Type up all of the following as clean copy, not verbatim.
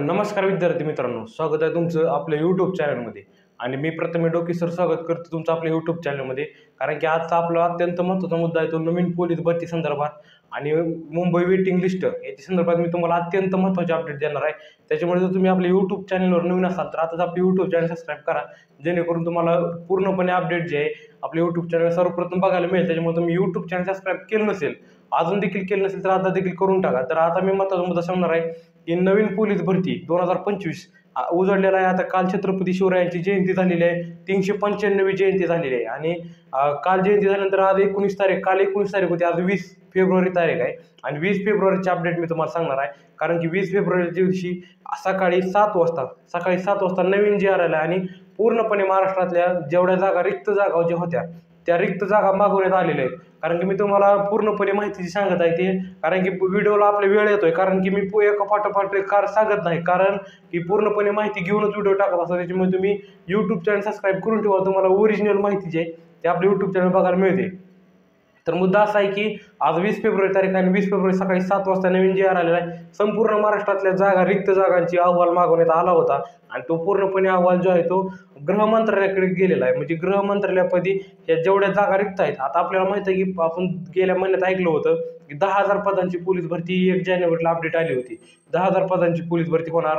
नमस्कार विद्यार्थी मित्रांनो, स्वागत आहे तुमचं आपल्या यूट्यूब चॅनलमध्ये. आणि मी प्रथमे डोकी सर स्वागत करतो तुमचं आपल्या यूट्यूब चॅनलमध्ये. कारण की आजचा आपला अत्यंत महत्त्वाचा मुद्दा आहे तो नवीन पोलीस भरती संदर्भात आणि मुंबई वेटिंग लिस्ट याच्या संदर्भात मी तुम्हाला अत्यंत महत्त्वाचे अपडेट देणार आहे. त्याच्यामुळे जर तुम्ही आपल्या यूट्यूब चॅनलवर नवीन असाल तर आताच आपले यूट्यूब चॅनल सबस्क्राईब करा, जेणेकरून तुम्हाला पूर्णपणे अपडेट जे आहे आपले यूट्यूब चॅनल सर्वप्रथम बघायला मिळेल. त्याच्यामुळे तुम्ही यूट्यूब चॅनल सबस्क्राईब केलं नसेल, अजून देखील केलं नसेल तर आता देखील करून टाका. तर आता मी महत्त्वाचा मुद्दा सांगणार आहे की नवीन पोलीस भरती 2025 उजळलेला आहे. आता काल छत्रपती शिवरायांची जयंती झालेली आहे, 395वी जयंती झालेली आहे. आणि काल जयंती झाल्यानंतर आज 19 तारीख, काल 19 तारीख होती, आज 20 फेब्रुवारी तारीख आहे. आणि 20 फेब्रुवारीचे अपडेट मी तुम्हाला सांगणार आहे. कारण की 20 फेब्रुवारीच्या दिवशी सकाळी 7 वाजता नवीन जी आर आला आणि पूर्णपणे महाराष्ट्रातल्या जेवढ्या जागा रिक्त जागा ज्या होत्या त्या रिक्त जागा मागवण्यात आलेल्या आहेत. कारण की मी तुम्हाला पूर्णपणे माहिती सांगत आहे ते, कारण की व्हिडिओला आपला वेळ येतोय, कारण की मी एका पाठोपाठ कार सांगत नाही, कारण की पूर्णपणे माहिती घेऊनच व्हिडिओ टाकत असतो. त्याच्यामुळे तुम्ही यूट्यूब चॅनल सबस्क्राईब करून ठेवा, तुम्हाला ओरिजिनल माहिती जी आहे ते आपल्या यूट्यूब चॅनल बघायला मिळते. तर मुद्दा असा आहे की आज 20 फेब्रुवारी तारीख आणि 20 फेब्रुवारी सकाळी 7 वाजता नवीन जी आर आलेला आहे. संपूर्ण महाराष्ट्रातल्या जागा रिक्त जागांची अहवाल मागवण्यात आला होता आणि तो पूर्णपणे अहवाल जो आहे तो गृह मंत्रालयाकडे गेलेला आहे. म्हणजे गृह मंत्रालयापदी या जेवढ्या जागा रिक्त आहेत, आता आपल्याला माहिती आहे की आपण गेल्या महिन्यात ऐकलं होतं की 10,000 पदांची पोलीस भरती 1 जानेवारीला अपडेट आली होती. 10,000 पदांची पोलीस भरती होणार.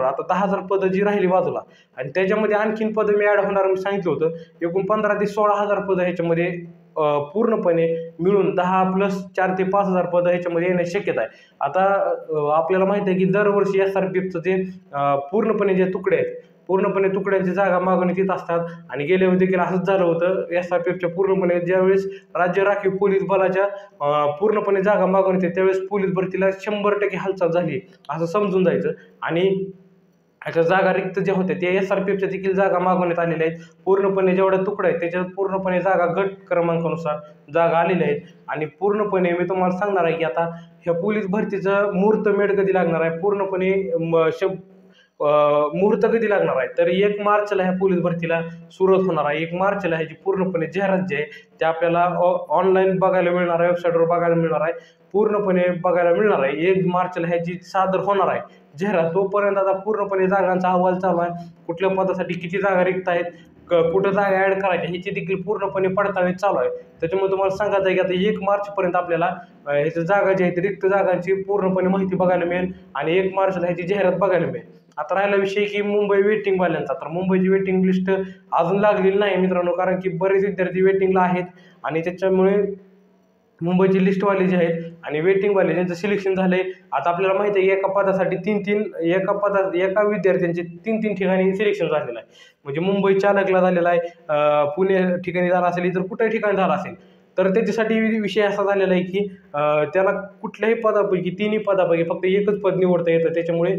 आता 10,000 पदं जी राहिली बाजूला आणि त्याच्यामध्ये आणखीन पदं मी ॲड होणार मी सांगितलं होतं. एकूण 15,000 ते 16,000 पदं ह्याच्यामध्ये पूर्णपणे मिळून 10+4 ते 5,000 पदं ह्याच्यामध्ये येण्याची शक्यता आहे. आता आपल्याला माहिती आहे की दरवर्षी SRPFचं जे पूर्णपणे जे तुकडे आहेत, पूर्णपणे तुकड्यांची जागा मागवण्यात येत असतात. आणि गेल्या वेळी देखील असंच झालं होतं. SRPFच्या पूर्णपणे ज्यावेळेस राज्य राखीव पोलीस बलाच्या पूर्णपणे जागा मागवण्यात येते त्यावेळेस पोलीस भरतीला 100% हालचाल झाली असं समजून जायचं. आणि ह्याच्या जागा रिक्त ज्या होत्या त्या SRPFच्या देखील जागा मागवण्यात आलेल्या आहेत. पूर्णपणे जेवढ्या तुकड्या आहेत त्याच्यात पूर्णपणे जागा गट क्रमांकानुसार जागा आलेल्या आहेत. आणि पूर्णपणे मी तुम्हाला सांगणार आहे की आता ह्या पोलीस भरतीचं मुहूर्तमेढ कधी लागणार आहे, पूर्णपणे मुहूर्त कधी लागणार आहे, तर 1 मार्चला ह्या पोलीस भरतीला सुरुवात होणार आहे. 1 मार्चला ह्याची पूर्णपणे जाहिरात जी आहे ते आपल्याला ऑनलाईन बघायला मिळणार आहे, वेबसाईटवर बघायला मिळणार आहे, पूर्णपणे बघायला मिळणार आहे. 1 मार्चला ह्याची सादर होणार आहे जाहिरात. तोपर्यंत आता पूर्णपणे जागांचा अहवाल चालू आहे, कुठल्या पदासाठी किती जागा रिक्त आहेत, कुठं जागा ॲड करायच्या ह्याची देखील पूर्णपणे पडताळणी चालू आहे. त्याच्यामुळे तुम्हाला सांगत आहे की आता 1 मार्चपर्यंत आपल्याला ह्याच्या जागा ज्या आहेत रिक्त जागांची पूर्णपणे माहिती बघायला मिळेल आणि 1 मार्चला ह्याची जाहिरात बघायला मिळेल. आता राहिला विषय की मुंबई वेटिंगवाल्यांचा, तर मुंबईची वेटिंग लिस्ट अजून लागलेली नाही मित्रांनो, कारण की बरेच विद्यार्थी वेटिंगला आहेत. आणि त्याच्यामुळे मुंबईची लिस्टवाले जे आहेत आणि वेटिंगवाले ज्यांचं सिलेक्शन झालंय, आता आपल्याला माहिती आहे की एका पदासाठी एका विद्यार्थ्यांचे 3 ठिकाणी सिलेक्शन झालेलं आहे. म्हणजे मुंबई चालकला झालेला आहे, पुणे ठिकाणी झाला असेल, इतर कुठल्याही ठिकाणी झाला असेल. तर त्याच्यासाठी विषय असा झालेला आहे की त्याला कुठल्याही पदापैकी 3 पदापैकी फक्त एकच पद निवडता येतं. त्याच्यामुळे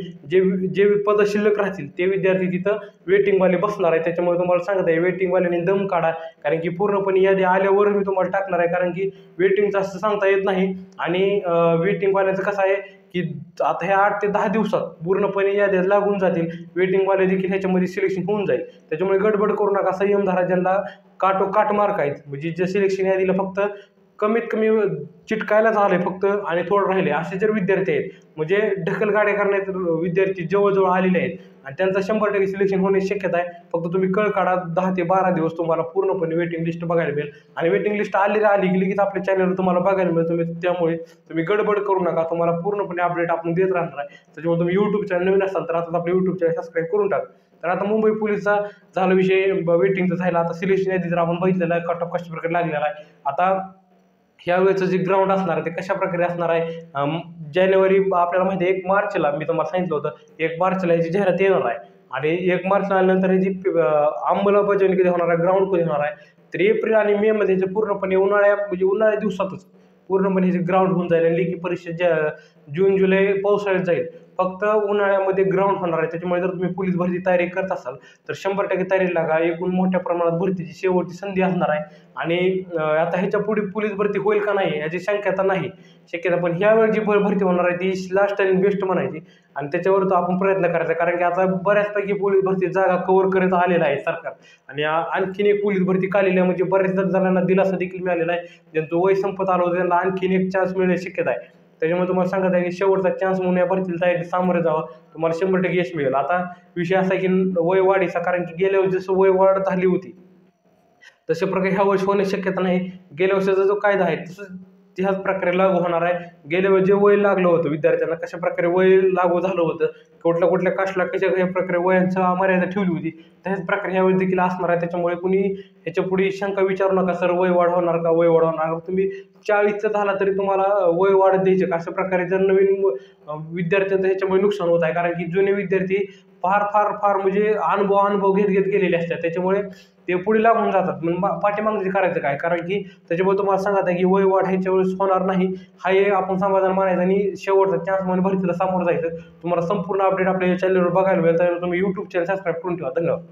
जे पदं शिल्लक राहतील ते विद्यार्थी तिथं वेटिंगवाले बसणार आहे. त्याच्यामुळे तुम्हाला सांगत आहे वेटिंगवाल्यांनी दम काढा, कारण की पूर्णपणे यादी आल्यावर मी तुम्हाला टाकणार आहे, कारण की वेटिंगचं असं सांगता येत नाही. आणि वेटिंगवाल्यांचं कसं आहे की आता ह्या 8 ते 10 दिवसात पूर्णपणे याद्या लागून जातील, वेटिंगवाले देखील ह्याच्यामध्ये सिलेक्शन होऊन जाईल. त्याच्यामुळे गडबड करू नका, संयम धरा. ज्यांना काट मार्क आहेत, म्हणजे जे सिलेक्शन यादीला फक्त कमीत कमी चिटकायलाच आले फक्त आणि थोडं राहिले असे जर विद्यार्थी आहेत, म्हणजे ढकलगाड्या करण्यात विद्यार्थी जवळजवळ आलेले आहेत आणि त्यांचा 100% सिलेक्शन होण्याची शक्यता आहे. फक्त तुम्ही कळ काढा, 10 ते 12 दिवस तुम्हाला पूर्णपणे वेटिंग लिस्ट बघायला मिळेल. आणि वेटिंग लिस्ट आली की लगेच आपल्या चॅनलवर तुम्हाला बघायला मिळेल. त्यामुळे तुम्ही गडबड करू नका, तुम्हाला पूर्णपणे अपडेट आपण देत राहणार आहे. त्याच्यामुळे तुम्ही यूट्यूब चॅनल नवीन असाल तर आता आपलं यूट्यूब चॅनल सबस्क्राईब करून टाका. तर आता मुंबई पोलीसचा झाला विषय वेटिंगचा झाला. आता सिलेक्शन यादी जर आपण बघितलेलं आहे, कट ऑफ कशा प्रकारे लागलेला आहे. आता ह्या वेळेचं जे ग्राउंड असणार आहे ते कशा प्रकारे असणार आहे, जानेवारी आपल्याला माहिती आहे 1 मार्चला मी तुम्हाला सांगितलं होतं 1 मार्चला याची जाहिरात येणार आहे. आणि 1 मार्चला आल्यानंतर याची अंमलबजावणी कधी होणार आहे, ग्राउंड कधी होणार आहे, तर एप्रिल आणि मे मध्ये पूर्णपणे उन्हाळ्या दिवसातच पूर्णपणे हे ग्राउंड होऊन जाईल. आणि लेखी परीक्षा जून जुलै पावसाळ्यात जाईल, फक्त उन्हाळ्यामध्ये ग्राउंड होणार आहे. त्याच्यामुळे जर तुम्ही पोलीस भरती तयारी करत असाल तर 100% तयारी लागा. एकूण मोठ्या प्रमाणात भरतीची शेवटची संधी असणार आहे. आणि आता ह्याच्या पुढे पोलीस भरती होईल का नाही याची शक्यता नाही, पण ह्यावेळी जी भरती होणार आहे ती लास्ट आणि बेस्ट म्हणायची. आणि त्याच्यावर तर आपण प्रयत्न करायचा, कारण की आता बऱ्याचपैकी पोलीस भरती जागा कव्हर करत आलेला आहे सरकार. आणि आणखीन एक पोलीस भरती काढलेली आहे, म्हणजे बऱ्याच जणांना दिलासा देखील मिळालेला आहे. ज्यांचं वय संपत आलं होतं त्यांना आणखीन एक चान्स मिळण्याची शक्यता आहे. त्याच्यामुळे तुम्हाला सांगत आहे की शेवटचा चान्स म्हणून या भरतीला तयारी सामोरे जावा, तुम्हाला 100% यश मिळेल. आता विषय असा आहे की वय वाढीचा, कारण की गेल्या वेळेस जसं वय वाढ झाली होती तशा प्रकारे ह्या वर्षी होण्याची शक्यता नाही. गेल्या वर्षाचा जो कायदा आहे तसंच ह्याच प्रकारे लागू होणार आहे. गेल्या वेळेस जे वय लागलं होतं विद्यार्थ्यांना, कशा प्रकारे वय लागू झालं होतं, कुठल्या कुठल्या कास्टला कशा कशा प्रकारे वयांचा मर्यादा ठेवली होती, त्याच प्रकारे ह्यावेळेस देखील असणार आहे. त्याच्यामुळे कुणी ह्याच्या पुढे शंका विचारू नका, सर वय वाढ होणार का, वय वाढ होणार. तुम्ही 40चं झाला तरी तुम्हाला वय वाढत द्यायचे का, अशा प्रकारे जर नवीन विद्यार्थ्यांचं ह्याच्यामुळे नुकसान होत आहे. कारण की जुने विद्यार्थी फार फार फार म्हणजे अनुभव घेत घेत गेलेले असतात, त्याच्यामुळे ते पुढे लागून जातात. मग पाठीमागचं करायचं काय, कारण की त्याच्यामुळे तुम्हाला सांगत आहे की वय वाढ ह्याच्या वेळेस होणार नाही. हा हे आपण समाधान मानायचं आणि शेवटचा चान्स म्हणून भरतीला सामोरं जायचं. तुम्हाला संपूर्ण अपडेट आपल्या चॅनलवर बघायला मिळेल, तर तुम्ही यूट्यूब चॅनल सबस्क्राईब करून ठेवा. धन्यवाद.